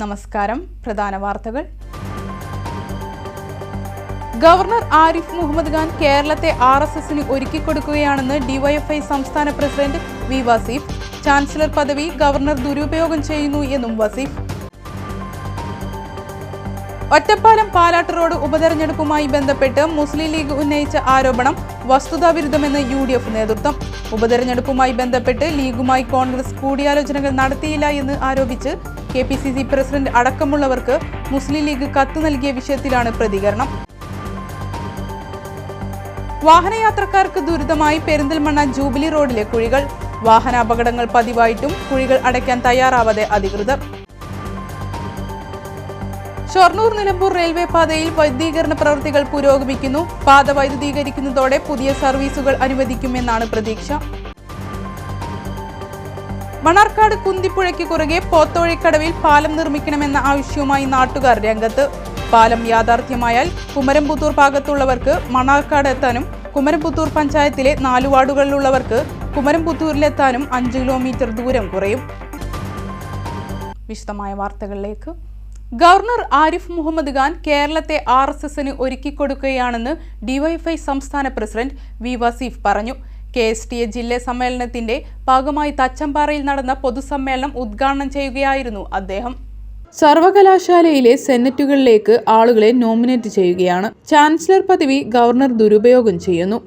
നമസ്കാരം. പ്രധാന വാർത്തകൾ. ഗവർണർ ആരിഫ് മുഹമ്മദ് ഖാൻ കേരളത്തെ RSSന് ഒരുക്കിക്കൊടുക്കുകയാണെന്ന് ഡിവൈഎഫ്ഐ സംസ്ഥാന പ്രസിഡന്റ് വി വസീഫ്. ചാൻസലർ പദവി ഗവർണർ ദുരുപയോഗം ചെയ്യുന്നു എന്നും വസീഫ്. ഒറ്റപ്പാലം പാലാട്ട് റോഡ് ഉപതെരഞ്ഞെടുപ്പുമായി ബന്ധപ്പെട്ട് മുസ്ലിം ലീഗ് ഉന്നയിച്ച ആരോപണം വസ്തുതാവിരുദ്ധമെന്ന് UDF നേതൃത്വം. ഉപതെരഞ്ഞെടുപ്പുമായി ബന്ധപ്പെട്ട് ലീഗുമായി കോൺഗ്രസ് കൂടിയാലോചനകൾ നടത്തിയില്ല എന്ന് ആരോപിച്ച് KPCC പ്രസിഡന്റ് അടക്കമുള്ളവർക്ക് മുസ്ലിം ലീഗ് കത്ത് നൽകിയ വിഷയത്തിലാണ് പ്രതികരണം. വാഹനയാത്രക്കാർക്ക് ദുരിതമായി പെരിന്തൽമണ്ണ ജൂബിലി റോഡിലെ കുഴികൾ. വാഹനാപകടങ്ങൾ പതിവായിട്ടും കുഴികൾ അടയ്ക്കാൻ തയ്യാറാവാതെ അധികൃതർ. ഷൊർണൂർ നിലമ്പൂർ റെയിൽവേ പാതയിൽ വൈദ്യുതീകരണ പ്രവൃത്തികൾ പുരോഗമിക്കുന്നു. പാത വൈദ്യുതീകരിക്കുന്നതോടെ പുതിയ സർവീസുകൾ അനുവദിക്കുമെന്നാണ് പ്രതീക്ഷ. മണർക്കാട് കുന്തിപ്പുഴയ്ക്ക് കുറുകെ പോത്തോഴിക്കടവിൽ പാലം നിർമ്മിക്കണമെന്ന ആവശ്യവുമായി നാട്ടുകാർ രംഗത്ത്. പാലം യാഥാർത്ഥ്യമായാൽ കുമരംപുത്തൂർ ഭാഗത്തുള്ളവർക്ക് മണർക്കാട് എത്താനും കുമരംപുത്തൂർ പഞ്ചായത്തിലെ 4 വാർഡുകളിലുള്ളവർക്ക് കുമരംപുത്തൂരിലെത്താനും 5 കിലോമീറ്റർ ദൂരം കുറയും. വിശദമായ വാർത്തകളിലേക്ക്. ഗവർണർ ആരിഫ് മുഹമ്മദ് ഖാൻ കേരളത്തെ RSSന് ഒരുക്കിക്കൊടുക്കുകയാണെന്ന് ഡിവൈഎഫ്ഐ സംസ്ഥാന പ്രസിഡന്റ് വി വസീഫ് പറഞ്ഞു. KSTA ജില്ലാ സമ്മേളനത്തിന്റെ ഭാഗമായി തച്ചമ്പാറയിൽ നടന്ന പൊതുസമ്മേളനം ഉദ്ഘാടനം ചെയ്യുകയായിരുന്നു അദ്ദേഹം. സർവകലാശാലയിലെ സെനറ്റുകളിലേക്ക് ആളുകളെ നോമിനേറ്റ് ചെയ്യുകയാണ്. ചാൻസലർ പദവി ഗവർണർ ദുരുപയോഗം ചെയ്യുന്നു.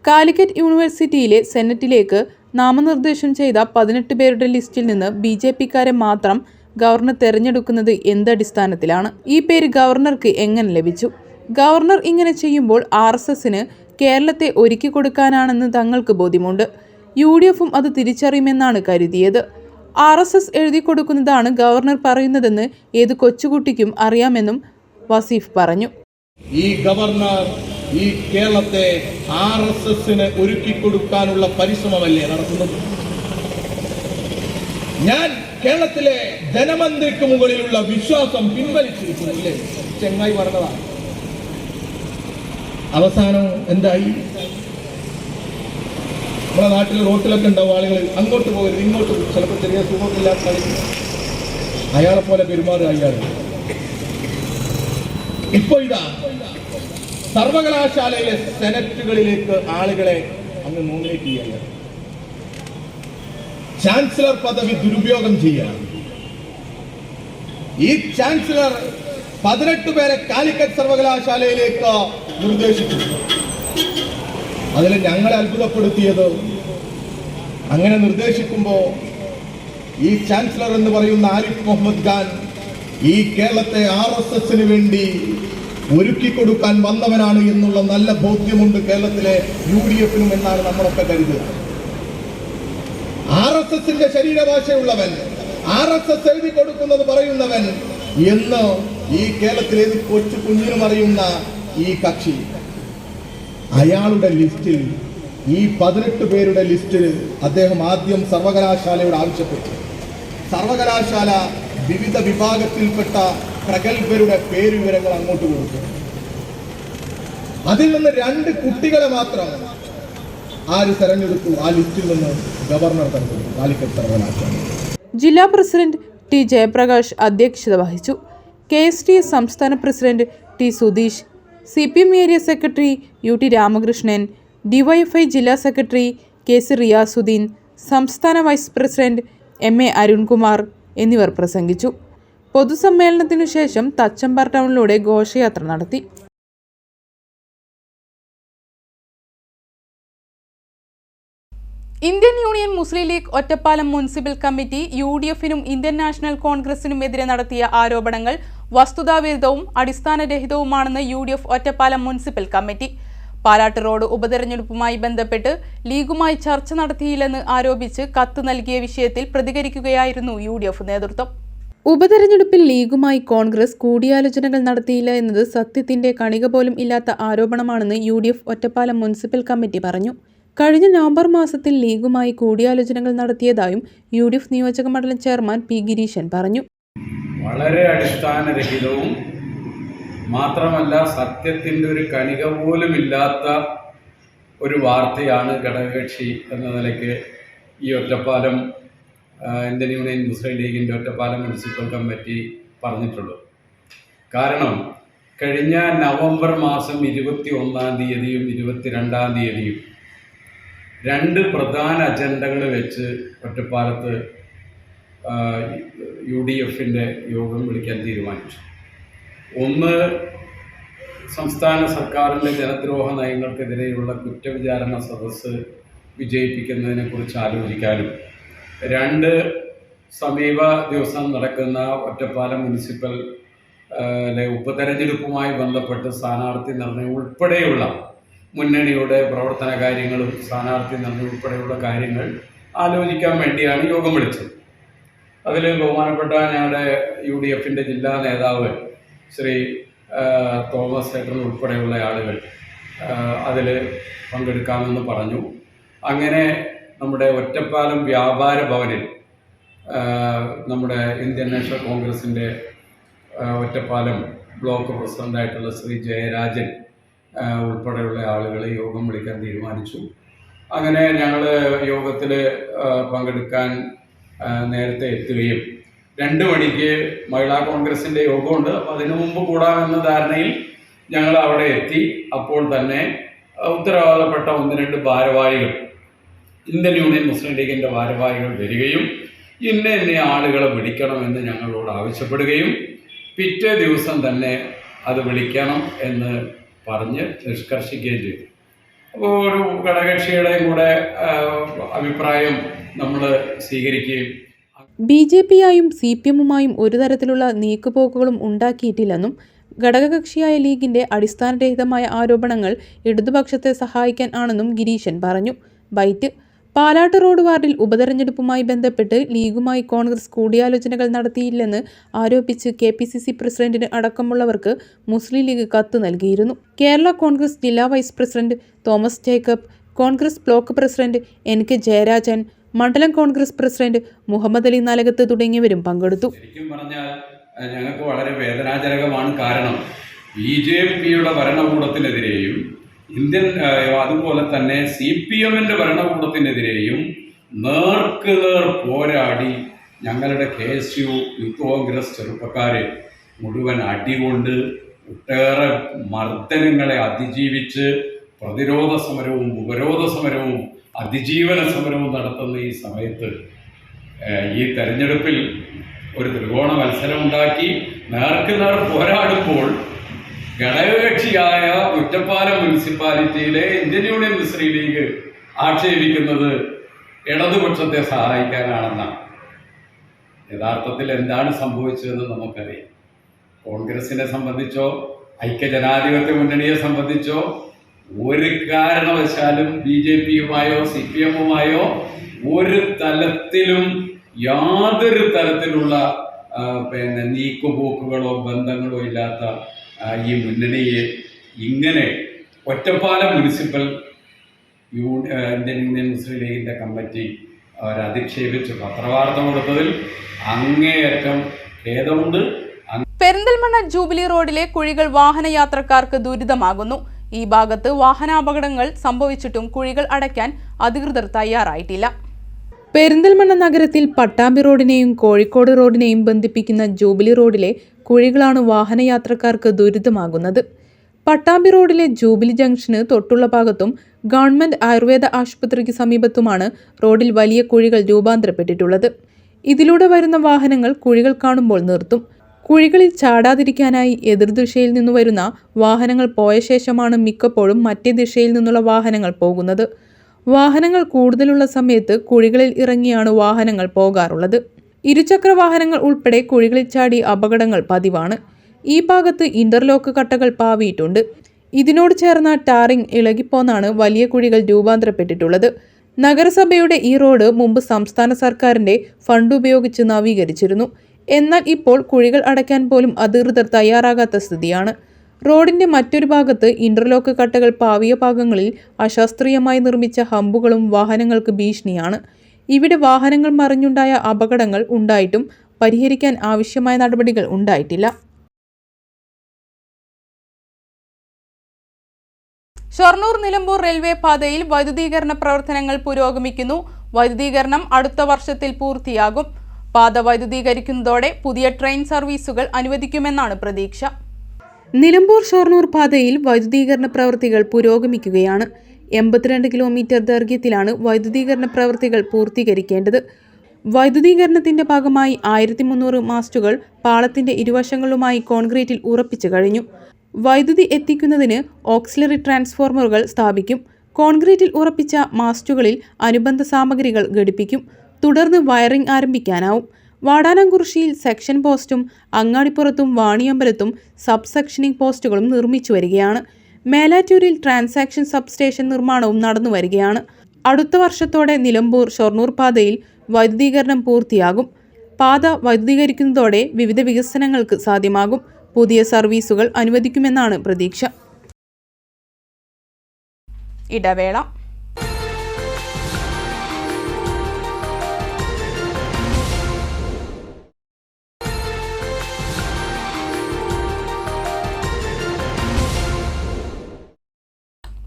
കാലിക്കറ്റ് യൂണിവേഴ്സിറ്റിയിലെ സെനറ്റിലേക്ക് നാമനിർദ്ദേശം ചെയ്ത 18 പേരുടെ ലിസ്റ്റിൽ നിന്ന് BJPക്കാരെ മാത്രം ഗവർണർ തെരഞ്ഞെടുക്കുന്നത് എന്തടിസ്ഥാനത്തിലാണ്? ഈ പേര് ഗവർണർക്ക് എങ്ങനെ ലഭിച്ചു? ഗവർണർ ഇങ്ങനെ ചെയ്യുമ്പോൾ RSSന് കേരളത്തെ ഒരുക്കിക്കൊടുക്കാനാണെന്ന് തങ്ങൾക്ക് ബോധ്യമുണ്ട്. UDFും അത് തിരിച്ചറിയുമെന്നാണ് കരുതിയത്. RSS എഴുതി കൊടുക്കുന്നതാണ് ഗവർണർ പറയുന്നതെന്ന് ഏത് കൊച്ചുകുട്ടിക്കും അറിയാമെന്നും വസീഫ് പറഞ്ഞു. ഈ ഗവർണർ ഈ കേരളത്തെ RSSന് ഒരുക്കിക്കൊടുക്കാനുള്ള പരിശ്രമമല്ലേ നടത്തുന്നത്? ഞാൻ കേരളത്തിലെ ധനമന്ത്രിക്ക് മുകളിലുള്ള വിശ്വാസം പിൻവലിച്ചിരിക്കുന്നില്ലേ? ചെങ്ങായി പറഞ്ഞതാണ്. അവസാനം എന്തായി? നമ്മുടെ നാട്ടിൽ റോട്ടിലൊക്കെ ഉണ്ടാവും ആളുകൾ, അങ്ങോട്ട് പോകരുത് ഇങ്ങോട്ട് പോകും. ചിലപ്പോൾ ചെറിയ സുഖമില്ലാത്ത കളിക്കും, അയാളെ പോലെ പെരുമാറുക അയാൾ. ഇപ്പൊ ഇതാ സർവകലാശാലയിലെ സെനറ്റുകളിലേക്ക് ആളുകളെ അങ്ങ് നോമിനേറ്റ് ചെയ്യുക. ചാൻസലർ പദവി ദുരുപയോഗം ചെയ്യുകയാണ്. ഈ ചാൻസലർ 18 പേരെ കാലിക്കറ്റ് സർവകലാശാലയിലേക്ക് നിർദ്ദേശിച്ചു. അതിൽ ഞങ്ങളെ അത്ഭുതപ്പെടുത്തിയത്, അങ്ങനെ നിർദ്ദേശിക്കുമ്പോൾ ഈ ചാൻസലർ എന്ന് പറയുന്ന ആരിഫ് മുഹമ്മദ് ഖാൻ ഈ കേരളത്തെ RSSന് വേണ്ടി ഒരുക്കിക്കൊടുക്കാൻ വന്നവനാണ് എന്നുള്ള നല്ല ബോധ്യമുണ്ട് കേരളത്തിലെ UDFനും എന്നാണ് നമ്മളൊക്കെ കരുതുക. RSSന്റെ ശരീരഭാഷയുള്ളവൻ, RSS എഴുതി കൊടുക്കുന്നത് പറയുന്നവൻ എന്ന് ഈ കേരളത്തിലെ കൊച്ചു കുഞ്ഞിനും അറിയുന്ന ഈ കക്ഷി, അയാളുടെ ലിസ്റ്റിൽ, ഈ 18 പേരുടെ ലിസ്റ്റിൽ അദ്ദേഹം ആദ്യം സർവകലാശാലയോട് ആവശ്യപ്പെട്ടു. സർവകലാശാല വിവിധ വിഭാഗത്തിൽപ്പെട്ട പ്രഗത്ഭരുടെ പേരുവിവരങ്ങൾ അങ്ങോട്ട് കൊടുത്തു. അതിൽ നിന്ന് 2 കുട്ടികളെ മാത്രം ആര് തെരഞ്ഞെടുത്തു? ആ ലിസ്റ്റിൽ നിന്ന് ഗവർണർ തെരഞ്ഞെടുത്തു. കാലിക്കറ്റ് സർവകലാശാല ജില്ലാ പ്രസിഡന്റ് T ജയപ്രകാശ് അധ്യക്ഷത വഹിച്ചു. KSTA സംസ്ഥാന president T Sudheesh, CPM area secretary UT Ramakrishnan, DYFI ജില്ലാ സെക്രട്ടറി KC റിയാസുദ്ദീൻ, സംസ്ഥാന വൈസ് പ്രസിഡന്റ് MA അരുൺകുമാർ എന്നിവർ പ്രസംഗിച്ചു. പൊതുസമ്മേളനത്തിനു ശേഷം തച്ചമ്പാറ ടൗണിലൂടെ ഘോഷയാത്ര നടത്തി. Indian union Muslim league Ottapalam municipal committee UDFനും ഇന്ത്യൻ നാഷണൽ കോൺഗ്രസിനും എതിരെ നടത്തിയ ആരോപണങ്ങൾ വസ്തുതാവിരുദ്ധവും അടിസ്ഥാനരഹിതവുമാണെന്ന് UDF Ottapalam municipal committee. Palat road ഉപതെരഞ്ഞെടുപ്പുമായി ബന്ധപ്പെട്ട് ലീഗുമായി ചർച്ച നടത്തിയില്ലെന്ന് ആരോപിച്ച് കത്ത് നൽകിയ വിഷയത്തിൽ പ്രതികരിക്കുകയായിരുന്നു UDF നേതൃത്വം. ഉപതെരഞ്ഞെടുപ്പിൽ ലീഗുമായി കോൺഗ്രസ് കൂടിയാലോചനകൾ നടത്തിയില്ല എന്നത് സത്യത്തിന്റെ കണിക പോലും ഇല്ലാത്ത ആരോപണമാണെന്ന് UDF ഒറ്റപ്പാലം മുനിസിപ്പൽ കമ്മിറ്റി പറഞ്ഞു. കഴിഞ്ഞ നവംബർ മാസത്തിൽ ലീഗുമായി കൂടിയാലോചനകൾ നടത്തിയതായും UDF നിയോജക മണ്ഡലം ചെയർമാൻ P ഗിരീശൻ പറഞ്ഞു. വളരെ അടിസ്ഥാനരഹിതവും മാത്രമല്ല സത്യത്തിൻ്റെ ഒരു കണിക പോലും ഇല്ലാത്ത ഒരു വാർത്തയാണ് ഘടകകക്ഷി എന്ന നിലയ്ക്ക് ഈ ഒറ്റപ്പാലം ഇന്ത്യൻ യൂണിയൻ മുസ്ലിം ലീഗിൻ്റെ ഒറ്റപ്പാലം മുനിസിപ്പൽ കമ്മിറ്റി പറഞ്ഞിട്ടുള്ളത്. കാരണം കഴിഞ്ഞ നവംബർ മാസം 21-ാം തീയതിയും 22-ാം തീയതിയും 2 പ്രധാന അജണ്ടകൾ വെച്ച് ഒറ്റപ്പാലത്ത് UDF-ന്റെ യോഗം വിളിക്കാൻ തീരുമാനിച്ചു. ഒന്ന്, സംസ്ഥാന സർക്കാരിൻ്റെ ജനദ്രോഹ നയങ്ങൾക്കെതിരെയുള്ള കുറ്റവിചാരണ സദസ്സ് വിജയിപ്പിക്കുന്നതിനെക്കുറിച്ച് ആലോചിക്കാനും, 2, സമീപ ദിവസം നടക്കുന്ന ഒറ്റപ്പാലം മുനിസിപ്പൽ ഉപതെരഞ്ഞെടുപ്പുമായി ബന്ധപ്പെട്ട് സ്ഥാനാർത്ഥി നിർണയം ഉൾപ്പെടെയുള്ള മുന്നണിയുടെ പ്രവർത്തന കാര്യങ്ങളും സ്ഥാനാർത്ഥി നിർണയം ഉൾപ്പെടെയുള്ള കാര്യങ്ങൾ ആലോചിക്കാൻ വേണ്ടിയാണ് യോഗം വിളിച്ചത്. അതിൽ ബഹുമാനപ്പെട്ട ഞങ്ങളുടെ UDF-ന്റെ ജില്ലാ നേതാവ് ശ്രീ തോമസ് ചേട്ടൻ ഉൾപ്പെടെയുള്ള ആളുകൾ അതിൽ പങ്കെടുക്കാമെന്ന് പറഞ്ഞു. അങ്ങനെ നമ്മുടെ ഒറ്റപ്പാലം വ്യാപാര ഭവനിൽ നമ്മുടെ ഇന്ത്യൻ നാഷണൽ കോൺഗ്രസിൻ്റെ ഒറ്റപ്പാലം ബ്ലോക്ക് പ്രസിഡൻ്റായിട്ടുള്ള ശ്രീ ജയരാജൻ ഉൾപ്പെടെയുള്ള ആളുകൾ യോഗം വിളിക്കാൻ തീരുമാനിച്ചു. അങ്ങനെ ഞങ്ങൾ യോഗത്തിൽ പങ്കെടുക്കാൻ നേരത്തെ എത്തുകയും 2 മണിക്ക് മഹിളാ കോൺഗ്രസിൻ്റെ യോഗമുണ്ട്, അപ്പോൾ അതിനു മുമ്പ് കൂടാമെന്ന ധാരണയിൽ ഞങ്ങൾ അവിടെ എത്തി. അപ്പോൾ തന്നെ ഉത്തരവാദപ്പെട്ട 1-2 ഭാരവാഹികൾ, ഇന്ത്യൻ യൂണിയൻ മുസ്ലിം ലീഗിൻ്റെ ഭാരവാഹികൾ വരികയും ഇന്ന ആളുകളെ വിളിക്കണമെന്ന് ഞങ്ങളോട് ആവശ്യപ്പെടുകയും പിറ്റേ ദിവസം തന്നെ അത് വിളിക്കണം എന്ന് പറഞ്ഞ് നിഷ്കർഷിക്കുകയും ചെയ്തു. അപ്പോൾ ഒരു ഘടകകക്ഷിയുടെയും കൂടെ അഭിപ്രായം നമ്മൾ സ്വീകരിക്കുകയും BJP-യായും CPM-ഉമായും ഒരു തരത്തിലുള്ള നീക്കുപോക്കുകളും ഉണ്ടാക്കിയിട്ടില്ലെന്നും ഘടകകക്ഷിയായ ലീഗിന്റെ അടിസ്ഥാനരഹിതമായ ആരോപണങ്ങൾ ഇടതുപക്ഷത്തെ സഹായിക്കാൻ ആണെന്നും ഗിരീശൻ പറഞ്ഞു. ബൈറ്റ്: പാലാട്ട് റോഡ് വാർഡിൽ ഉപതെരഞ്ഞെടുപ്പുമായി ബന്ധപ്പെട്ട് ലീഗുമായി കോൺഗ്രസ് കൂടിയാലോചനകൾ നടത്തിയില്ലെന്ന് ആരോപിച്ച് KPCC പ്രസിഡന്റിന് അടക്കമുള്ളവർക്ക് മുസ്ലിം ലീഗ് കത്ത് നൽകിയിരുന്നു. കേരള കോൺഗ്രസ് ജില്ലാ vice president Thomas Jacob, Congress block president NK Jayarajan, മണ്ഡലം കോൺഗ്രസ് പ്രസിഡന്റ് മുഹമ്മദ് അലി നാലകത്ത് തുടങ്ങിയവരും പങ്കെടുത്തു. ശരിക്കും പറഞ്ഞാൽ ഞങ്ങൾക്ക് വളരെ വേദനാജനകമാണ്. കാരണം BJP-യുടെ ഭരണകൂടത്തിനെതിരെയും അതുപോലെ തന്നെ CPM-ന്റെ ഭരണകൂടത്തിനെതിരെയും നേർക്കുനേർ പോരാടി ഞങ്ങളുടെ KSU യൂത്ത് കോൺഗ്രസ് ചെറുപ്പക്കാരെ മുഴുവൻ അടികൊണ്ട് ഒട്ടേറെ മർദ്ദനങ്ങളെ അതിജീവിച്ച് പ്രതിരോധ സമരവും ഉപരോധ സമരവും അതിജീവന സമരവും നടത്തുന്ന ഈ സമയത്ത് ഈ തെരഞ്ഞെടുപ്പിൽ ഒരു ത്രികോണ മത്സരം ഉണ്ടാക്കി നേർക്കുനേർ പോരാടുമ്പോൾ ഘടകകക്ഷിയായ ഒറ്റപ്പാലം മുനിസിപ്പാലിറ്റിയിലെ ഇന്ത്യൻ യൂണിയൻ മുസ്ലിം ലീഗ് ആക്ഷേപിക്കുന്നത് ഇടതുപക്ഷത്തെ സഹായിക്കാനാണെന്നാണ്. യഥാർത്ഥത്തിൽ എന്താണ് സംഭവിച്ചതെന്ന് നമുക്കറിയാം. കോൺഗ്രസിനെ സംബന്ധിച്ചോ ഐക്യജനാധിപത്യ മുന്നണിയെ സംബന്ധിച്ചോ ഒരു കാരണവശാലും BJP-യുമായോ CPM-ഉമായോ ഒരു തലത്തിലും യാതൊരു തരത്തിലുള്ള നീക്കുപോക്കുകളോ ബന്ധങ്ങളോ ഇല്ലാത്ത ഈ മുന്നണിയെ ഇങ്ങനെ ഒറ്റപ്പാലം മുനിസിപ്പൽ ഇന്ത്യൻ യൂണിയൻ മുസ്ലിം ലീഗിൻ്റെ കമ്മിറ്റി അവരധിക്ഷേപിച്ച് പത്രവാർത്ത കൊടുത്തതിൽ അങ്ങേയറ്റം ഖേദമുണ്ട്. പെരിന്തൽമണ്ണ ജൂബിലി റോഡിലെ കുഴികൾ വാഹനയാത്രക്കാർക്ക് ദുരിതമാകുന്നു. ഈ ഭാഗത്ത് വാഹനാപകടങ്ങൾ സംഭവിച്ചിട്ടും കുഴികൾ അടയ്ക്കാൻ അധികൃതർ തയ്യാറായിട്ടില്ല. പെരിന്തൽമണ്ണ നഗരത്തിൽ പട്ടാമ്പി റോഡിനെയും കോഴിക്കോട് റോഡിനെയും ബന്ധിപ്പിക്കുന്ന ജൂബിലി റോഡിലെ കുഴികളാണ് വാഹനയാത്രക്കാർക്ക് ദുരിതമാകുന്നത്. പട്ടാമ്പി റോഡിലെ ജൂബിലി ജംഗ്ഷന് തൊട്ടുള്ള ഭാഗത്തും ഗവൺമെന്റ് ആയുർവേദ ആശുപത്രിക്ക് സമീപത്തുമാണ് റോഡിൽ വലിയ കുഴികൾ രൂപാന്തരപ്പെട്ടിട്ടുള്ളത്. ഇതിലൂടെ വരുന്ന വാഹനങ്ങൾ കുഴികൾ കാണുമ്പോൾ നിർത്തും. കുഴികളിൽ ചാടാതിരിക്കാനായി എതിർദിശയിൽ നിന്നു വരുന്ന വാഹനങ്ങൾ പോയ ശേഷമാണ് മിക്കപ്പോഴും മറ്റേ ദിശയിൽ നിന്നുള്ള വാഹനങ്ങൾ പോകുന്നത്. വാഹനങ്ങൾ കൂടുതലുള്ള സമയത്ത് കുഴികളിൽ ഇറങ്ങിയാണ് വാഹനങ്ങൾ പോകാറുള്ളത്. ഇരുചക്ര വാഹനങ്ങൾ ഉൾപ്പെടെ കുഴികളിൽ ചാടി അപകടങ്ങൾ പതിവാണ്. ഈ ഭാഗത്ത് ഇന്റർലോക്ക് കട്ടകൾ പാവിയിട്ടുണ്ട്. ഇതിനോട് ചേർന്ന ടാറിംഗ് ഇളകിപ്പോന്നാണ് വലിയ കുഴികൾ രൂപാന്തരപ്പെട്ടിട്ടുള്ളത്. നഗരസഭയുടെ ഈ റോഡ് മുമ്പ് സംസ്ഥാന സർക്കാരിന്റെ ഫണ്ട് ഉപയോഗിച്ച് നവീകരിച്ചിരുന്നു. എന്നാൽ ഇപ്പോൾ കുഴികൾ അടയ്ക്കാൻ പോലും അധികൃതർ തയ്യാറാകാത്ത സ്ഥിതിയാണ്. റോഡിന്റെ മറ്റൊരു ഭാഗത്ത് ഇന്റർലോക്ക് കട്ടകൾ പാവിയ ഭാഗങ്ങളിൽ അശാസ്ത്രീയമായി നിർമ്മിച്ച ഹമ്പുകളും വാഹനങ്ങൾക്ക് ഭീഷണിയാണ്. ഇവിടെ വാഹനങ്ങൾ മറിഞ്ഞുണ്ടായ അപകടങ്ങൾ ഉണ്ടായിട്ടും പരിഹരിക്കാൻ ആവശ്യമായ നടപടികൾ ഉണ്ടായിട്ടില്ല. ഷൊർണൂർ നിലമ്പൂർ റെയിൽവേ പാതയിൽ വൈദ്യുതീകരണ പ്രവർത്തനങ്ങൾ പുരോഗമിക്കുന്നു. വൈദ്യുതീകരണം അടുത്ത വർഷത്തിൽ പൂർത്തിയാകും. പാത വൈദ്യുതീകരിക്കുന്നതോടെ പുതിയ ട്രെയിൻ സർവീസുകൾ അനുവദിക്കുമെന്നാണ് പ്രതീക്ഷ. നിലമ്പൂർ ഷൊർണൂർ പാതയിൽ വൈദ്യുതീകരണ പ്രവൃത്തികൾ പുരോഗമിക്കുകയാണ്. 82 കിലോമീറ്റർ ദൈർഘ്യത്തിലാണ് വൈദ്യുതീകരണ പ്രവൃത്തികൾ പൂർത്തീകരിക്കേണ്ടത്. വൈദ്യുതീകരണത്തിന്റെ ഭാഗമായി 1300 മാസ്റ്റുകൾ പാളത്തിന്റെ ഇരുവശങ്ങളുമായി കോൺക്രീറ്റിൽ ഉറപ്പിച്ചു കഴിഞ്ഞു. വൈദ്യുതി എത്തിക്കുന്നതിന് ഓക്സിലറി ട്രാൻസ്ഫോർമറുകൾ സ്ഥാപിക്കും. കോൺക്രീറ്റിൽ ഉറപ്പിച്ച മാസ്റ്റുകളിൽ അനുബന്ധ സാമഗ്രികൾ ഘടിപ്പിക്കും. തുടർന്ന് വയറിംഗ് ആരംഭിക്കാനാവും. വാടാനംകുറിശ്ശിയിൽ സെക്ഷൻ പോസ്റ്റും അങ്ങാടിപ്പുറത്തും വാണിയമ്പലത്തും സബ് സെക്ഷനിംഗ് പോസ്റ്റുകളും നിർമ്മിച്ചു വരികയാണ്. മേലാറ്റൂരിൽ ട്രാൻസാക്ഷൻ സബ്സ്റ്റേഷൻ നിർമ്മാണവും നടന്നു വരികയാണ്. അടുത്ത വർഷത്തോടെ നിലമ്പൂർ ഷൊർണൂർ പാതയിൽ വൈദ്യുതീകരണം പൂർത്തിയാകും. പാത വൈദ്യുതീകരിക്കുന്നതോടെ വിവിധ വികസനങ്ങൾക്ക് സാധ്യമാകും. പുതിയ സർവീസുകൾ അനുവദിക്കുമെന്നാണ് പ്രതീക്ഷ. ഇടവേള.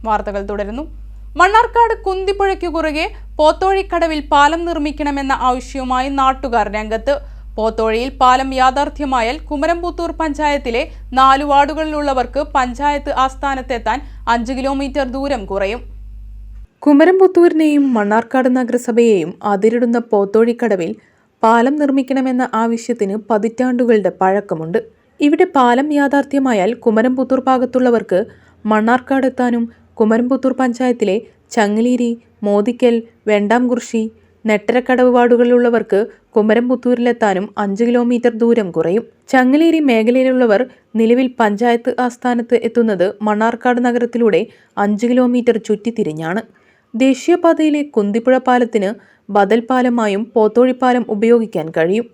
വാർത്തകൾ തുടരുന്നു. മണ്ണാർക്കാട് കുന്തിപ്പുഴയ്ക്കു കുറുകെ പോത്തോഴിക്കടവിൽ പാലം നിർമ്മിക്കണമെന്ന ആവശ്യവുമായി നാട്ടുകാർ രംഗത്ത്. പോത്തോഴിയിൽ പാലം യാഥാർത്ഥ്യമായാൽ കുമരംപുത്തൂർ പഞ്ചായത്തിലെ 4 വാർഡുകളിലുള്ളവർക്ക് പഞ്ചായത്ത് ആസ്ഥാനത്തെത്താൻ 5 കിലോമീറ്റർ ദൂരം കുറയും. കുമരംപുത്തൂരിനെയും മണ്ണാർക്കാട് നഗരസഭയെയും അതിരിടുന്ന പോത്തോഴിക്കടവിൽ പാലം നിർമ്മിക്കണമെന്ന ആവശ്യത്തിന് പതിറ്റാണ്ടുകളുടെ പഴക്കമുണ്ട്. ഇവിടെ പാലം യാഥാർത്ഥ്യമായാൽ കുമരംപുത്തൂർ ഭാഗത്തുള്ളവർക്ക് മണ്ണാർക്കാട് എത്താനും കുമരംപുത്തൂർ പഞ്ചായത്തിലെ ചങ്ങലേരി, മോദിക്കൽ, വെണ്ടാംകുറിശ്ശി, നെട്ടരക്കടവ് വാർഡുകളിലുള്ളവർക്ക് കുമരംപുത്തൂരിലെത്താനും 5 കിലോമീറ്റർ ദൂരം കുറയും. ചങ്ങലേരി മേഖലയിലുള്ളവർ നിലവിൽ പഞ്ചായത്ത് ആസ്ഥാനത്ത് എത്തുന്നത് മണ്ണാർക്കാട് നഗരത്തിലൂടെ 5 കിലോമീറ്റർ ചുറ്റിത്തിരിഞ്ഞാണ്. ദേശീയപാതയിലെ കുന്തിപ്പുഴ പാലത്തിന് ബദൽ പാലമായും പോത്തോഴിപ്പാലം ഉപയോഗിക്കാൻ കഴിയും.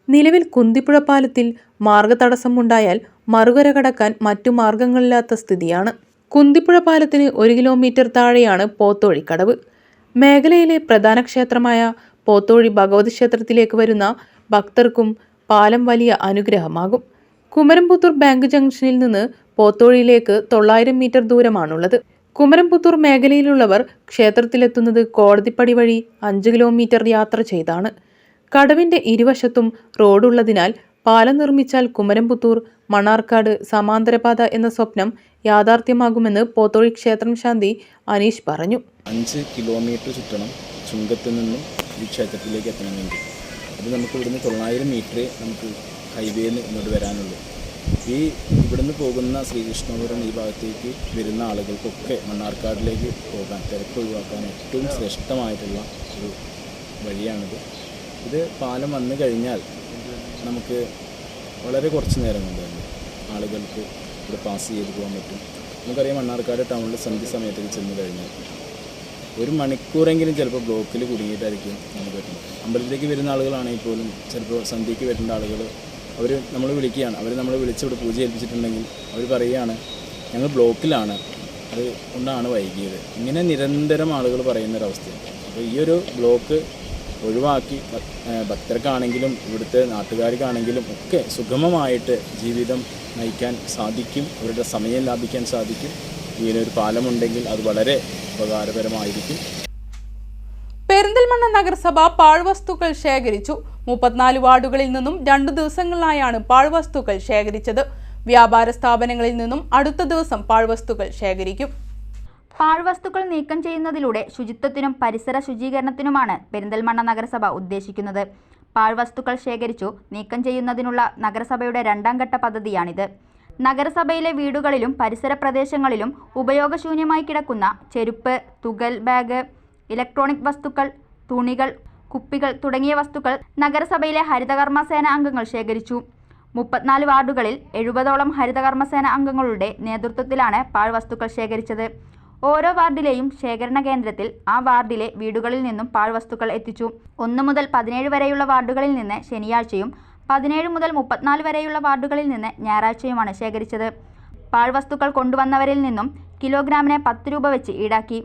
നിലവിൽ കുന്തിപ്പുഴ പാലത്തിൽ മാർഗതടസ്സമുണ്ടായാൽ മറുകര കടക്കാൻ മറ്റു മാർഗങ്ങളില്ലാത്ത സ്ഥിതിയാണ്. കുന്തിപ്പുഴ പാലത്തിന് 1 കിലോമീറ്റർ താഴെയാണ് പോത്തോഴിക്കടവ്. മേഖലയിലെ പ്രധാന ക്ഷേത്രമായ പോത്തോഴി ഭഗവതി ക്ഷേത്രത്തിലേക്ക് വരുന്ന ഭക്തർക്കും പാലം വലിയ അനുഗ്രഹമാകും. കുമരംപുത്തൂർ ബാങ്ക് ജംഗ്ഷനിൽ നിന്ന് പോത്തോഴിയിലേക്ക് 900 മീറ്റർ ദൂരമാണുള്ളത്. കുമരംപുത്തൂർ മേഖലയിലുള്ളവർ ക്ഷേത്രത്തിലെത്തുന്നത് കോടതിപ്പടി വഴി 5 കിലോമീറ്റർ യാത്ര ചെയ്താണ്. കടവിന്റെ ഇരുവശത്തും റോഡുള്ളതിനാൽ പാലം നിർമ്മിച്ചാൽ കുമരംപുത്തൂർ മണ്ണാർക്കാട് സമാന്തരപാത എന്ന സ്വപ്നം യാഥാർത്ഥ്യമാകുമെന്ന് പോത്തോഴി ക്ഷേത്രം ശാന്തി അനീഷ് പറഞ്ഞു. 5 കിലോമീറ്റർ ചുറ്റണം ചുങ്കത്തിൽ നിന്നും ഈ ക്ഷേത്രത്തിലേക്ക് എത്തണമെങ്കിൽ. അത് നമുക്ക് ഇവിടുന്ന് 900 മീറ്റർ നമുക്ക് ഹൈവേയിൽ ഇങ്ങോട്ട് വരാനുള്ളൂ. ഇവിടുന്ന് പോകുന്ന ശ്രീകൃഷ്ണപുരം ഈ ഭാഗത്തേക്ക് വരുന്ന ആളുകൾക്കൊക്കെ മണ്ണാർക്കാടിലേക്ക് പോകാൻ, തിരക്ക് ഒഴിവാക്കാൻ ഏറ്റവും ശ്രേഷ്ഠമായിട്ടുള്ള ഒരു വഴിയാണിത്. ഇത് പാലം വന്നു കഴിഞ്ഞാൽ നമുക്ക് വളരെ കുറച്ച് നേരം കൊണ്ട് തന്നെ ആളുകൾക്ക് ഇവിടെ പാസ് ചെയ്ത് പോകാൻ പറ്റും. നമുക്കറിയാം, മണ്ണാർക്കാട് ടൗണിൽ സന്ധ്യ സമയത്തേക്ക് ചെന്ന് കഴിഞ്ഞാൽ 1 മണിക്കൂറെങ്കിലും ചിലപ്പോൾ ബ്ലോക്കിൽ കുടുങ്ങിയിട്ടായിരിക്കും നമുക്ക് പറ്റുന്നത്. അമ്പലത്തിലേക്ക് വരുന്ന ആളുകളാണെങ്കിൽ പോലും ചിലപ്പോൾ സന്ധ്യയ്ക്ക് വരേണ്ട ആളുകൾ നമ്മൾ വിളിക്കുകയാണ്. നമ്മൾ വിളിച്ചിവിടെ പൂജ ഏൽപ്പിച്ചിട്ടുണ്ടെങ്കിൽ അവർ പറയുകയാണ് ഞങ്ങൾ ബ്ലോക്കിലാണ്, അത് കൊണ്ടാണ് വൈകിയത്. ഇങ്ങനെ നിരന്തരം ആളുകൾ പറയുന്നൊരവസ്ഥയാണ്. അപ്പോൾ ഈ ഒരു ബ്ലോക്ക് ഒഴിവാക്കി ഭക്തർക്കാണെങ്കിലും ഇവിടുത്തെ നാട്ടുകാർക്കാണെങ്കിലും ഒക്കെ സുഗമമായിട്ട് ജീവിതം നയിക്കാൻ സാധിക്കും, അവരുടെ സമയം ലാഭിക്കാൻ സാധിക്കും. ഇങ്ങനൊരു പാലമുണ്ടെങ്കിൽ അത് വളരെ ഉപകാരപരമായിരിക്കും. പെരിന്തൽമണ്ണ നഗരസഭ പാഴ്വസ്തുക്കൾ ശേഖരിച്ചു. 34 വാർഡുകളിൽ നിന്നും 2 ദിവസങ്ങളിലായാണ് പാഴ്വസ്തുക്കൾ ശേഖരിച്ചത്. വ്യാപാര സ്ഥാപനങ്ങളിൽ നിന്നും അടുത്ത ദിവസം പാഴ്വസ്തുക്കൾ ശേഖരിക്കും. പാഴ്വസ്തുക്കൾ നീക്കം ചെയ്യുന്നതിലൂടെ ശുചിത്വത്തിനും പരിസര ശുചീകരണത്തിനുമാണ് പെരിന്തൽമണ്ണ നഗരസഭ ഉദ്ദേശിക്കുന്നത്. പാഴ്വസ്തുക്കൾ ശേഖരിച്ചു നീക്കം ചെയ്യുന്നതിനുള്ള നഗരസഭയുടെ 2ാം ഘട്ട പദ്ധതിയാണിത്. നഗരസഭയിലെ വീടുകളിലും പരിസര പ്രദേശങ്ങളിലും ഉപയോഗശൂന്യമായി കിടക്കുന്ന ചെരുപ്പ്, തുകൽ ബാഗ്, ഇലക്ട്രോണിക് വസ്തുക്കൾ, തുണികൾ, കുപ്പികൾ തുടങ്ങിയ വസ്തുക്കൾ നഗരസഭയിലെ ഹരിതകർമ്മസേന അംഗങ്ങൾ ശേഖരിച്ചു. 34 വാർഡുകളിൽ 70ഓളം ഹരിതകർമ്മസേന അംഗങ്ങളുടെ നേതൃത്വത്തിലാണ് പാഴ്വസ്തുക്കൾ ശേഖരിച്ചത്. ഓരോ വാർഡിലെയും ശേഖരണ കേന്ദ്രത്തിൽ ആ വാർഡിലെ വീടുകളിൽ നിന്നും പാഴ്വസ്തുക്കൾ എത്തിച്ചു. 1 മുതൽ 17 വരെയുള്ള വാർഡുകളിൽ നിന്ന് ശനിയാഴ്ചയും 17 മുതൽ 34 വരെയുള്ള വാർഡുകളിൽ നിന്ന് ഞായറാഴ്ചയുമാണ് ശേഖരിച്ചത്. പാഴ്വസ്തുക്കൾ കൊണ്ടുവന്നവരിൽ നിന്നും കിലോഗ്രാമിന് 10 രൂപ വെച്ച് ഈടാക്കി.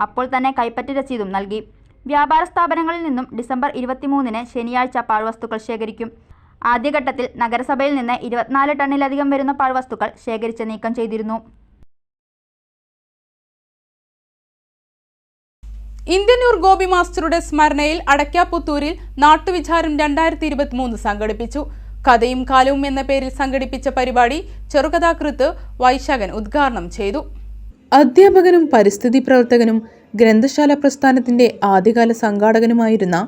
അപ്പോൾ തന്നെ കൈപ്പറ്റ് രസീതും നൽകി. വ്യാപാര സ്ഥാപനങ്ങളിൽ നിന്നും ഡിസംബർ 23-ന് ശനിയാഴ്ച പാഴ്വസ്തുക്കൾ ശേഖരിക്കും. ആദ്യഘട്ടത്തിൽ നഗരസഭയിൽ നിന്ന് 24 ടണ്ണിലധികം വരുന്ന പാഴ്വസ്തുക്കൾ ശേഖരിച്ച് നീക്കം ചെയ്തിരുന്നു. ഇന്ത്യന്നൂർ ഗോപി മാസ്റ്ററുടെ സ്മരണയിൽ അടയ്ക്കാപ്പുത്തൂരിൽ നാട്ടുവിചാരം 2023 സംഘടിപ്പിച്ചു. കഥയും കാലവും എന്ന പേരിൽ സംഘടിപ്പിച്ച പരിപാടി ചെറുകഥാകൃത്ത് വൈശാഖൻ ഉദ്ഘാടനം ചെയ്തു. അധ്യാപകനും പരിസ്ഥിതി പ്രവർത്തകനും ഗ്രന്ഥശാല പ്രസ്ഥാനത്തിന്റെ ആദ്യകാല സംഘാടകനുമായിരുന്ന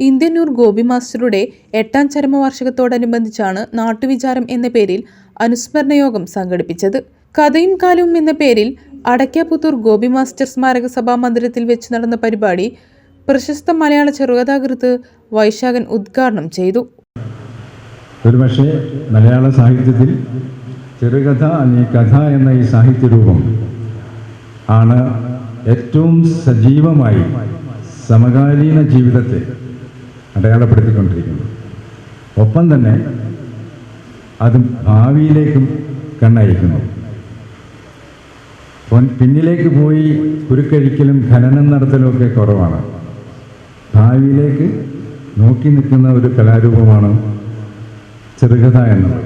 ഇന്ത്യന്നൂർ ഗോപി മാസ്റ്ററുടെ 8ാം ചരമവാർഷികത്തോടനുബന്ധിച്ചാണ് നാട്ടുവിചാരം എന്ന പേരിൽ അനുസ്മരണ യോഗം സംഘടിപ്പിച്ചത്. കഥയും കാലവും എന്ന പേരിൽ അടയ്ക്കാപ്പുത്തൂർ ഗോപി മാസ്റ്റർ സ്മാരക സഭാ മന്ദിരത്തിൽ വെച്ച് നടന്ന പരിപാടി പ്രശസ്ത മലയാള ചെറുകഥാകൃത്ത് വൈശാഖൻ ഉദ്ഘാടനം ചെയ്തു. ഒരുപക്ഷെ മലയാള സാഹിത്യത്തിൽ ചെറുകഥ അല്ലെങ്കിൽ കഥ എന്ന ഈ സാഹിത്യരൂപം ആണ് ഏറ്റവും സജീവമായി സമകാലീന ജീവിതത്തെ അടയാളപ്പെടുത്തിക്കൊണ്ടിരിക്കുന്നത്. ഒപ്പം തന്നെ അത് ഭാവിയിലേക്കും കണ്ണയക്കുന്നു. പിന്നിലേക്ക് പോയി കുരുക്കഴിക്കലും ഖനനം നടത്തലും ഒക്കെ കുറവാണ്. ഭാവിയിലേക്ക് നോക്കി നിൽക്കുന്ന ഒരു കലാരൂപമാണ് ചെറുകഥ എന്നത്.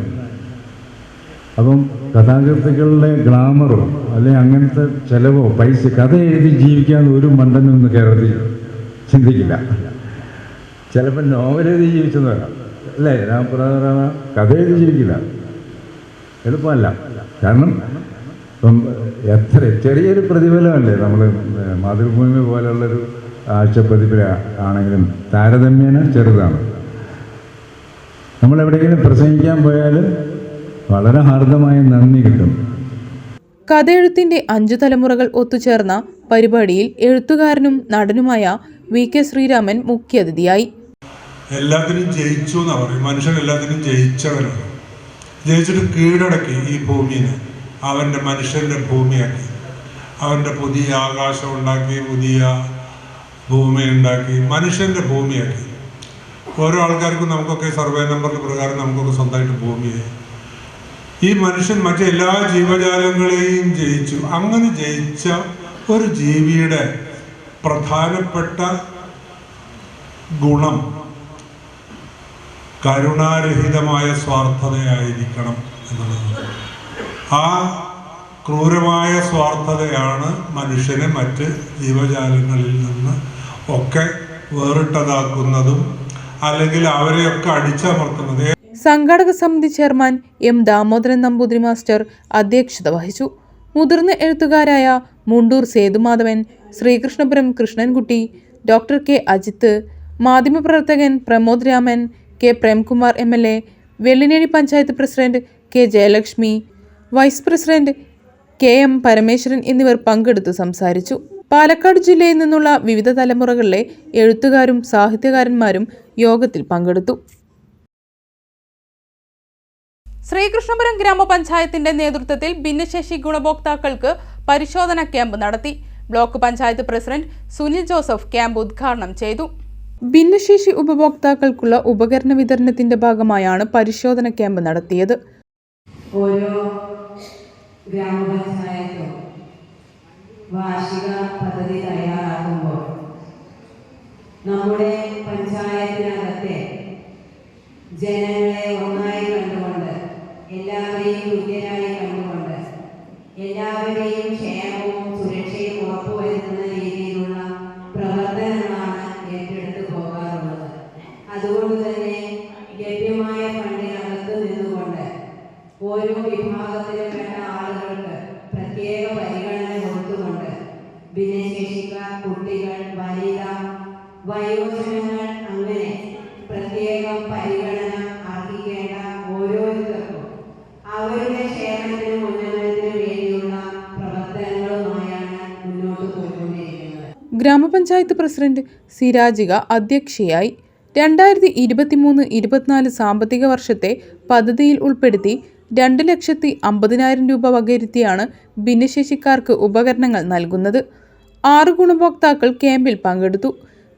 അപ്പം കഥാകൃത്തുക്കളുടെ ഗ്ലാമറോ അല്ലെങ്കിൽ അങ്ങനത്തെ ചെലവോ പൈസ കഥ എഴുതി ജീവിക്കാൻ ഒരു മണ്ടനും ഇന്ന് കേരളത്തിൽ ചിന്തിക്കില്ല. ചിലപ്പോൾ നോവലെഴുതി ജീവിച്ചെന്ന് വരാം, അല്ലേ? കഥ എഴുതി ജീവിക്കില്ല, എളുപ്പമല്ല. കാരണം ഇപ്പം എത്ര ചെറിയൊരു പ്രതിഫലമല്ലേ നമ്മൾ മാതൃഭൂമി പോലുള്ളൊരു ആഴ്ചപ്പതിപ്പിൽ ആണെങ്കിലും താരതമ്യേന ചെറുതാണ്. നമ്മളെവിടെയെങ്കിലും പ്രസംഗിക്കാൻ പോയാൽ വളരെ ഹാർദമായ നന്ദി കിട്ടും. കഥയെഴുത്തിന്റെ 5 തലമുറകൾ ഒത്തുചേർന്ന പരിപാടിയിൽ എഴുത്തുകാരനും നടനുമായ VK ശ്രീരാമൻ മുഖ്യാതിഥിയായി. എല്ലാത്തിനും ജയിച്ചു എന്നാ പറയും. മനുഷ്യൻ എല്ലാത്തിനും ജയിച്ചവനാണ്. ജയിച്ചിട്ട് കീഴടക്കി ഈ ഭൂമിനെ അവൻ്റെ മനുഷ്യൻ്റെ ഭൂമിയാക്കി. അവൻ്റെ പുതിയ ആകാശം ഉണ്ടാക്കി, പുതിയ ഭൂമി ഉണ്ടാക്കി, മനുഷ്യൻ്റെ ഭൂമിയാക്കി. ഓരോ ആൾക്കാർക്കും നമുക്കൊക്കെ സർവേ നമ്പറിൻ്റെ പ്രകാരം നമുക്കൊക്കെ സ്വന്തമായിട്ട് ഭൂമിയായി. ഈ മനുഷ്യൻ മറ്റെല്ലാ ജീവജാലങ്ങളെയും ജയിച്ചു. അങ്ങനെ ജയിച്ച ഒരു ജീവിയുടെ പ്രധാനപ്പെട്ട ഗുണം കരുണാരഹിതമായ സ്വാർത്ഥതയായിരിക്കണം എന്നുള്ളത്. ആ ക്രൂരമായ സ്വാർത്ഥതയാണ് മനുഷ്യനെ മറ്റ് ജീവജാലങ്ങളിൽ നിന്ന് ഒക്കെ വേറിട്ടതാക്കുന്നതും അല്ലെങ്കിൽ അവരെയൊക്കെ അടിച്ചമർത്തുന്നത്. സംഘാടക സമിതി chairman M Damodaran Namboothiri master അധ്യക്ഷത വഹിച്ചു. മുതിർന്ന എഴുത്തുകാരായ മുണ്ടൂർ സേതുമാധവൻ, ശ്രീകൃഷ്ണപുരം കൃഷ്ണൻകുട്ടി, ഡോക്ടർ K അജിത്ത്, മാധ്യമപ്രവർത്തകൻ Pramod Raman, K Premkumar MLA, Vellinezhi panchayat president K Jayalakshmi, vice president KM Parameswaran എന്നിവർ പങ്കെടുത്തു സംസാരിച്ചു. പാലക്കാട് ജില്ലയിൽ നിന്നുള്ള വിവിധ തലമുറകളിലെ എഴുത്തുകാരും സാഹിത്യകാരന്മാരും യോഗത്തിൽ പങ്കെടുത്തു. ശ്രീകൃഷ്ണപുരം ഗ്രാമപഞ്ചായത്തിന്റെ നേതൃത്വത്തിൽ ഭിന്നശേഷി ഗുണഭോക്താക്കൾക്ക് പരിശോധന ക്യാമ്പ് നടത്തി. Block panchayat president Sunil Joseph camp ഉദ്ഘാടനം ചെയ്തു. ഭിന്നശേഷി ഉപഭോക്താക്കൾക്കുള്ള ഉപകരണ വിതരണത്തിന്റെ ഭാഗമായാണ് പരിശോധന ക്യാമ്പ് നടത്തിയത്. ഓരോ ഗ്രാമപഞ്ചായത്തും വാർഷിക പദ്ധതി തയ്യാറാക്കുമ്പോൾ നമ്മുടെ പഞ്ചായത്തിനകത്തെ ജനങ്ങളെ ഒന്നായി കണ്ടുകൊണ്ട്, എല്ലാവരെയും തുല്യരായി കണ്ടുകൊണ്ട്, എല്ലാവരുടെയും ക്ഷേമവും സുരക്ഷയും ഉറപ്പുവരുത്തുന്ന രീതിയിലുള്ള പ്രവർത്തനങ്ങളാണ് ഏറ്റെടുത്ത് പോകാറുള്ളത്. അതുകൊണ്ട് തന്നെ ലഭ്യമായ ഫണ്ടിനകത്ത് നിന്നുകൊണ്ട് ഓരോ വിഭാഗത്തിലും പെട്ട ആളുകൾക്ക് പ്രത്യേക പരിഗണന കൊടുത്തുകൊണ്ട് ഭിന്നശേഷിക്കാർ, കുട്ടികൾ, വനിത, വയോജനങ്ങൾ അങ്ങനെ പ്രത്യേകം പരിഗണന അർഹിക്കേണ്ട ഓരോരുത്തർക്കും അവരുടെ ക്ഷേമത്തിനും ഉന്നമനത്തിനും വേണ്ടിയുള്ള പ്രവർത്തനങ്ങളുമായാണ് മുന്നോട്ട് പോയിക്കൊണ്ടിരിക്കുന്നത്. ഗ്രാമപഞ്ചായത്ത് പ്രസിഡന്റ് C രാജിക അധ്യക്ഷയായി. 2023-24 സാമ്പത്തിക വർഷത്തെ പദ്ധതിയിൽ ഉൾപ്പെടുത്തി 2,50,000 രൂപ വകയിരുത്തിയാണ് ഭിന്നശേഷിക്കാർക്ക് ഉപകരണങ്ങൾ നൽകുന്നത്. 6 ഗുണഭോക്താക്കൾ ക്യാമ്പിൽ പങ്കെടുത്തു.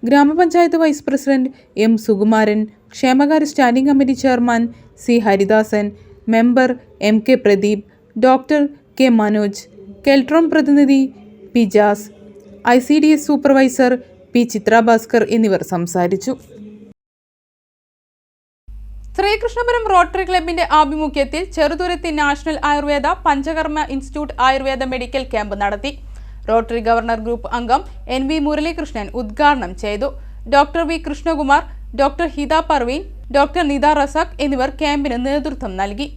ഗ്രാമപഞ്ചായത്ത് വൈസ് പ്രസിഡന്റ് M സുകുമാരൻ, ക്ഷേമകാര്യ standing committee chairman C Haridasan, member MK Pradeep, doctor K Manoj, Keltron പ്രതിനിധി P Jas, ICDS supervisor P Chithrabhaskar എന്നിവർ സംസാരിച്ചു. ശ്രീകൃഷ്ണപുരം റോട്ടറി ക്ലബിന്റെ ആഭിമുഖ്യത്തിൽ Cheruthuruthy national Ayurveda Panchakarma institute Ayurveda medical camp നടത്തി. റോട്ടറി ഗവർണർ ഗ്രൂപ്പ് അംഗം NV മുരളീകൃഷ്ണൻ ഉദ്ഘാടനം ചെയ്തു. Doctor V Krishnakumar, doctor Hitha Parveen, doctor Nitha Razak എന്നിവർ ക്യാമ്പിന് നേതൃത്വം നൽകി.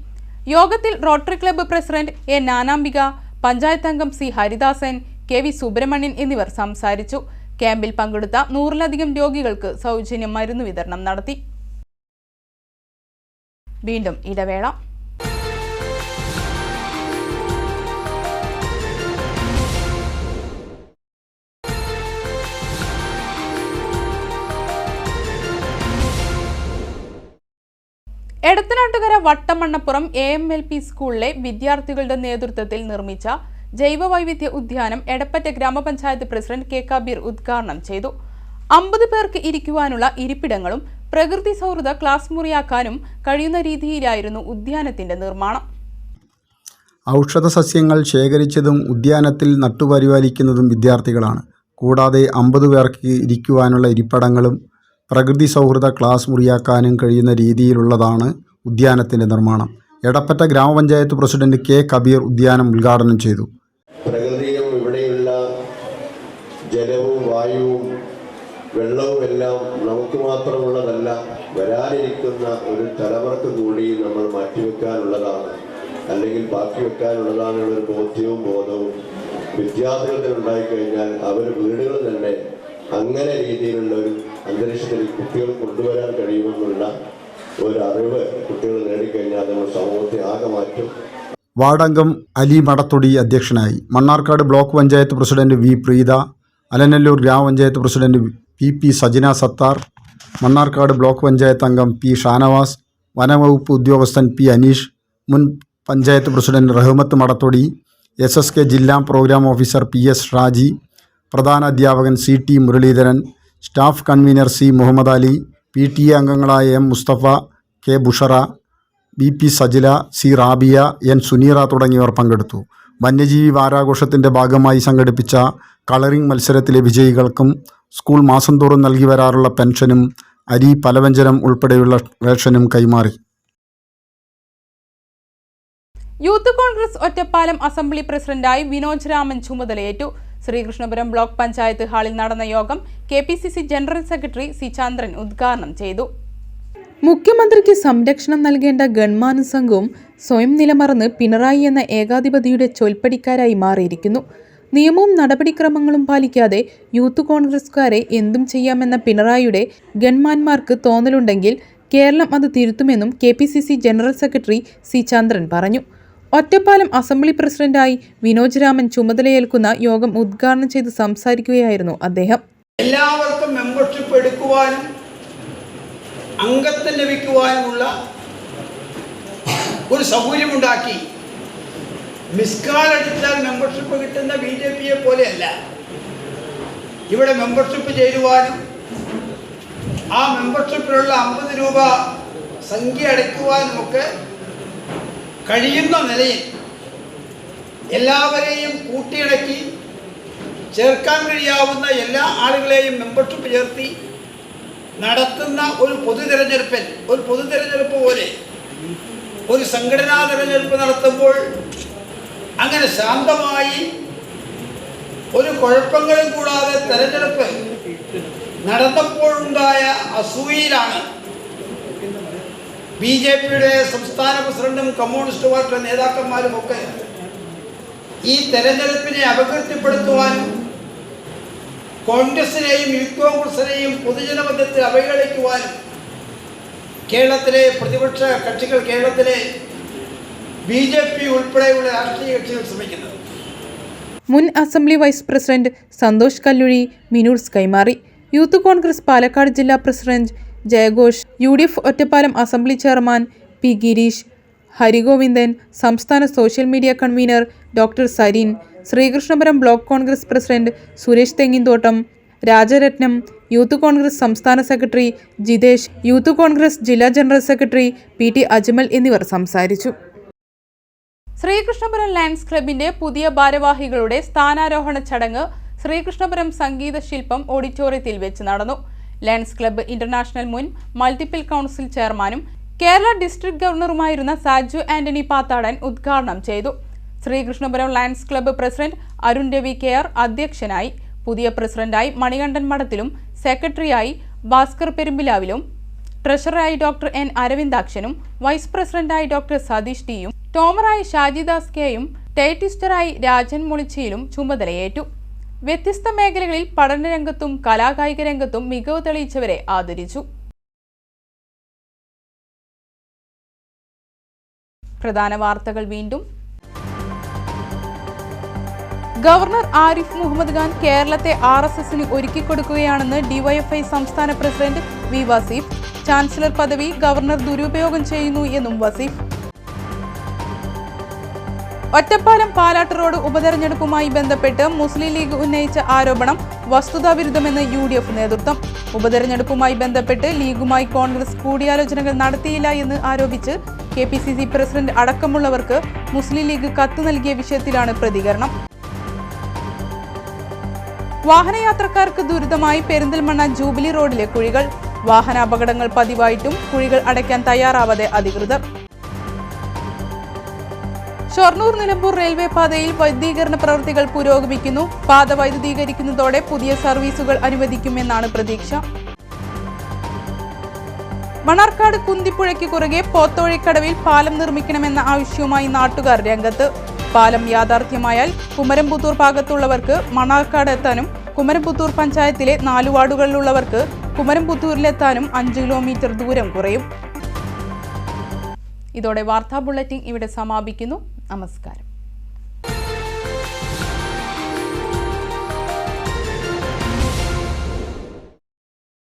യോഗത്തിൽ rotary club president A. Nanambika, panchayat അംഗം C. ഹരിദാസൻ, KV സുബ്രഹ്മണ്യൻ എന്നിവർ സംസാരിച്ചു. ക്യാമ്പിൽ പങ്കെടുത്ത 100-ലധികം രോഗികൾക്ക് സൗജന്യ മരുന്ന് വിതരണം നടത്തി. വീണ്ടും ഇടവേള. എടത്തനാട്ടുകര വട്ടമണ്ണപ്പുറം AMLP സ്കൂളിലെ വിദ്യാർത്ഥികളുടെ നേതൃത്വത്തിൽ നിർമ്മിച്ച ജൈവവൈവിധ്യ ഉദ്യാനം എടപ്പറ്റ ഗ്രാമപഞ്ചായത്ത് പ്രസിഡന്റ് K. കബീർ ഉദ്ഘാടനം ചെയ്തു. 50 പേർക്ക് ഇരിക്കുവാനുള്ള ഇരിപ്പിടങ്ങളും പ്രകൃതി സൗഹൃദ ക്ലാസ് മുറിയാക്കാനും കഴിയുന്ന രീതിയിലായിരുന്നു ഉദ്യാനത്തിന്റെ നിർമ്മാണം. ഔഷധ സസ്യങ്ങൾ ശേഖരിച്ചതും ഉദ്യാനത്തിൽ നട്ടുപരിപാലിക്കുന്നതും വിദ്യാർത്ഥികളാണ്. കൂടാതെ 50 പേർക്ക് ഇരിക്കുവാനുള്ള ഇരിപ്പിടങ്ങളും പ്രകൃതി സൗഹൃദ ക്ലാസ് മുറിയാക്കാനും കഴിയുന്ന രീതിയിലുള്ളതാണ് ഉദ്യാനത്തിൻ്റെ നിർമ്മാണം. എടപ്പറ്റ ഗ്രാമപഞ്ചായത്ത് പ്രസിഡന്റ് K. കബീർ ഉദ്യാനം ഉദ്ഘാടനം ചെയ്തു. പ്രകൃതിയും ഇവിടെയുള്ള ജലവും വായുവും വെള്ളവും എല്ലാം നമുക്ക് മാത്രമുള്ളതല്ല, വരാനിരിക്കുന്ന ഒരു തലമുറക്ക് കൂടി നമ്മൾ മാറ്റിവെക്കാനുള്ളതാണ്, അല്ലെങ്കിൽ ബാക്കി വെക്കാനുള്ളതാണെന്നൊരു ബോധവും വിദ്യാർത്ഥികൾക്ക് ഉണ്ടായിക്കഴിഞ്ഞാൽ അവർ വീടുകൾ തന്നെ അങ്ങനെ രീതിയിലുള്ള ഒരു അന്തരീക്ഷത്തിൽ കുട്ടികൾ കൊണ്ടുവരാൻ കഴിയുമെന്നുള്ള ഒരു അറിവ് കുട്ടികൾ നേടിക്കഴിഞ്ഞാൽ നമ്മൾ സമൂഹത്തെ ആകെ മാറ്റും. വാർഡംഗം അലി മടത്തൊടി അധ്യക്ഷനായി. Mannarkkad block panchayat president V. Preetha, Alanallur ഗ്രാമപഞ്ചായത്ത് president PP. Sajina Sathar, Mannarkkad block panchayat അംഗം P. ഷാനവാസ്, വനവകുപ്പ് ഉദ്യോഗസ്ഥൻ P. അനീഷ്, മുൻ പഞ്ചായത്ത് പ്രസിഡന്റ് റഹ്മത്ത് മടത്തൊടി, SSK ജില്ലാ പ്രോഗ്രാം ഓഫീസർ PS. ഷാജി, പ്രധാന അധ്യാപകൻ CT. Muraleedharan, staff convener C. Muhammad Ali, PTA അംഗങ്ങളായ M. Musthafa, K. Bushara, BP. Sajila, C. Rabiya, N. Suneera തുടങ്ങിയവർ പങ്കെടുത്തു. വന്യജീവി വാരാഘോഷത്തിൻ്റെ ഭാഗമായി സംഘടിപ്പിച്ച കളറിംഗ് മത്സരത്തിലെ വിജയികൾക്കും സ്കൂൾ മാസം തോറും നൽകി വരാറുള്ള പെൻഷനും അരി, പലവ്യഞ്ജനം ഉൾപ്പെടെയുള്ള റേഷനും കൈമാറി. യൂത്ത് കോൺഗ്രസ് ഒറ്റപ്പാലം അസംബ്ലി പ്രസിഡന്റായി വിനോജ് രാമൻ ചുമതലയേറ്റു. ശ്രീകൃഷ്ണപുരം ബ്ലോക്ക് പഞ്ചായത്ത് ഹാളിൽ നടന്ന യോഗം KPCC ജനറൽ സെക്രട്ടറി C. ചന്ദ്രൻ ഉദ്ഘാടനം ചെയ്തു. മുഖ്യമന്ത്രിക്ക് സംരക്ഷണം നൽകേണ്ട ഗൺമാനും സംഘവും സ്വയം നിലമറന്ന് പിണറായി എന്ന ഏകാധിപതിയുടെ ചൊൽപ്പടിക്കാരായി മാറിയിരിക്കുന്നു. നിയമവും നടപടിക്രമങ്ങളും പാലിക്കാതെ യൂത്ത് കോൺഗ്രസുകാരെ എന്തും ചെയ്യാമെന്ന പിണറായിയുടെ ഗൺമാന്മാർക്ക് തോന്നലുണ്ടെങ്കിൽ കേരളം അത് തിരുത്തുമെന്നും KPCC ജനറൽ സെക്രട്ടറി C. ചന്ദ്രൻ പറഞ്ഞു. ഒറ്റപ്പാലം അസംബ്ലി പ്രസിഡന്റായി വിനോജ് രാമൻ ചുമതലയേൽക്കുന്ന യോഗം ഉദ്ഘാടനം ചെയ്ത് സംസാരിക്കുകയായിരുന്നു അദ്ദേഹം. എല്ലാവർക്കും മെമ്പർഷിപ്പ് എടുക്കുവാനും അംഗത്വം ലഭിക്കുവാനുമുള്ള ഒരു സൗകര്യമുണ്ടാക്കി. മിസ്കാൾ അടിച്ചാൽ മെമ്പർഷിപ്പ് കിട്ടുന്ന BJPയെ പോലെയല്ല. ഇവിടെ മെമ്പർഷിപ്പ് ചേരുവാനും ആ മെമ്പർഷിപ്പിലുള്ള 50 രൂപ സംഖ്യ അടയ്ക്കുവാനുമൊക്കെ കഴിയുന്ന നിലയിൽ എല്ലാവരെയും കൂട്ടിയിണക്കി ചേർക്കാൻ കഴിയാവുന്ന എല്ലാ ആളുകളെയും മെമ്പർഷിപ്പ് ചേർത്തി നടത്തുന്ന ഒരു പൊതുതെരഞ്ഞെടുപ്പ് പോലെ ഒരു സംഘടനാ തെരഞ്ഞെടുപ്പ് നടത്തുമ്പോൾ അങ്ങനെ ശാന്തമായി ഒരു കുഴപ്പങ്ങളും കൂടാതെ തെരഞ്ഞെടുപ്പ് നടന്നപ്പോഴുണ്ടായ അസൂയയിലാണ് BJPയുടെ സംസ്ഥാന പ്രസിഡന്റും കമ്മ്യൂണിസ്റ്റ് പാർട്ടി നേതാക്കന്മാരും ഒക്കെ ഈ തെരഞ്ഞെടുപ്പിനെ അപകീർത്തിപ്പെടുത്തുവാനും കോൺഗ്രസിനെയും യൂത്ത് കോൺഗ്രസിനെയും പൊതുജനമധ്യത്തിൽ അവഹേളിക്കുവാനും കേരളത്തിലെ പ്രതിപക്ഷ കക്ഷികൾ, കേരളത്തിലെ BJP ഉൾപ്പെടെയുള്ള രാഷ്ട്രീയ കക്ഷികൾ ശ്രമിക്കുന്നത്. മുൻ assembly vice president Santhosh Kalluzhi മിനൂർസ് കൈമാറി. യൂത്ത് കോൺഗ്രസ് പാലക്കാട് ജില്ലാ പ്രസിഡന്റ് ജയഘോഷ്, UDF Ottapalam assembly chairman P. Gireesh, Harigovindan, സംസ്ഥാന social media convener doctor Sarin, Sreekrishnapuram block Congress president Suresh Thenginthottam, Rajarathnam, youth Congress സംസ്ഥാന സെക്രട്ടറി ജിതേഷ്, യൂത്ത് കോൺഗ്രസ് ജില്ലാ ജനറൽ സെക്രട്ടറി PT. അജ്മൽ എന്നിവർ സംസാരിച്ചു. ശ്രീകൃഷ്ണപുരം ലയൺസ് ക്ലബിന്റെ പുതിയ ഭാരവാഹികളുടെ സ്ഥാനാരോഹണ ചടങ്ങ് ശ്രീകൃഷ്ണപുരം സംഗീത ശില്പം ഓഡിറ്റോറിയത്തിൽ വെച്ച് നടന്നു. ലയൺസ് ക്ലബ്ബ് ഇന്റർനാഷണൽ മുൻ മൾട്ടിപ്പിൾ കൗൺസിൽ ചെയർമാനും കേരള ഡിസ്ട്രിക്ട് ഗവർണറുമായിരുന്ന സാജു ആന്റണി പാത്താടൻ ഉദ്ഘാടനം ചെയ്തു. Sreekrishnapuram lions club president Arun Ravi care അധ്യക്ഷനായി. പുതിയ പ്രസിഡന്റായി മണികണ്ഠൻ മഠത്തിലും സെക്രട്ടറിയായി ഭാസ്കർ പെരുമ്പിലാവിലും ട്രഷററായി ഡോക്ടർ എൻ അരവിന്ദാക്ഷനും വൈസ് പ്രസിഡന്റായി ഡോക്ടർ സതീഷ് ടിയും ടോമറായി ഷാജിദാസ് കെയും ടൈറ്റിസ്റ്ററായി രാജൻ മുളിച്ചിയിലും ചുമതലയേറ്റു. വ്യത്യസ്ത മേഖലകളിൽ പഠനരംഗത്തും കലാകായിക രംഗത്തും മികവ് തെളിയിച്ചവരെ ആദരിച്ചു. പ്രധാന വാർത്തകൾ വീണ്ടും. ഗവർണർ ആരിഫ് മുഹമ്മദ് ഖാൻ കേരളത്തെ RSSന് ഒരുക്കിക്കൊടുക്കുകയാണെന്ന് ഡിവൈഎഫ്ഐ സംസ്ഥാന പ്രസിഡന്റ് വി വസീഫ്. ചാൻസലർ പദവി ഗവർണർ ദുരുപയോഗം ചെയ്യുന്നു എന്നും വസീഫ്. ഒറ്റപ്പാലം പാലാട്ട് റോഡ് ഉപതെരഞ്ഞെടുപ്പുമായി ബന്ധപ്പെട്ട് മുസ്ലിം ലീഗ് ഉന്നയിച്ച ആരോപണം വസ്തുതാവിരുദ്ധമെന്ന് UDF നേതൃത്വം. ഉപതെരഞ്ഞെടുപ്പുമായി ബന്ധപ്പെട്ട് ലീഗുമായി കോൺഗ്രസ് കൂടിയാലോചനകൾ നടത്തിയില്ല എന്ന് ആരോപിച്ച് KPCC പ്രസിഡന്റ് അടക്കമുള്ളവർക്ക് മുസ്ലിം ലീഗ് കത്ത് നൽകിയ വിഷയത്തിലാണ് പ്രതികരണം. വാഹനയാത്രക്കാർക്ക് ദുരിതമായി പെരിന്തൽമണ്ണ ജൂബിലി റോഡിലെ കുഴികൾ. വാഹനാപകടങ്ങൾ പതിവായിട്ടും കുഴികൾ അടയ്ക്കാൻ തയ്യാറാവാതെ അധികൃതർ. ഷൊർണൂർ നിലമ്പൂർ റെയിൽവേ പാതയിൽ വൈദ്യുതീകരണ പ്രവൃത്തികൾ പുരോഗമിക്കുന്നു. പാത വൈദ്യുതീകരിക്കുന്നതോടെ പുതിയ സർവീസുകൾ അനുവദിക്കുമെന്നാണ് പ്രതീക്ഷ. മണർക്കാട് കുന്തിപ്പുഴയ്ക്ക് കുറുകെ പോത്തോഴിക്കടവിൽ പാലം നിർമ്മിക്കണമെന്ന ആവശ്യവുമായി നാട്ടുകാർ രംഗത്ത്. പാലം യാഥാർത്ഥ്യമായാൽ കുമരംപുത്തൂർ ഭാഗത്തുള്ളവർക്ക് മണർക്കാട് എത്താനും കുമരംപുത്തൂർ പഞ്ചായത്തിലെ 4 വാർഡുകളിലുള്ളവർക്ക് കുമരംപുത്തൂരിലെത്താനും 5 കിലോമീറ്റർ ദൂരം കുറയും. ഇതോടെ വാർത്താ ബുള്ളറ്റിൻ ഇവിടെ സമാപിക്കുന്നു. നമസ്കാരം.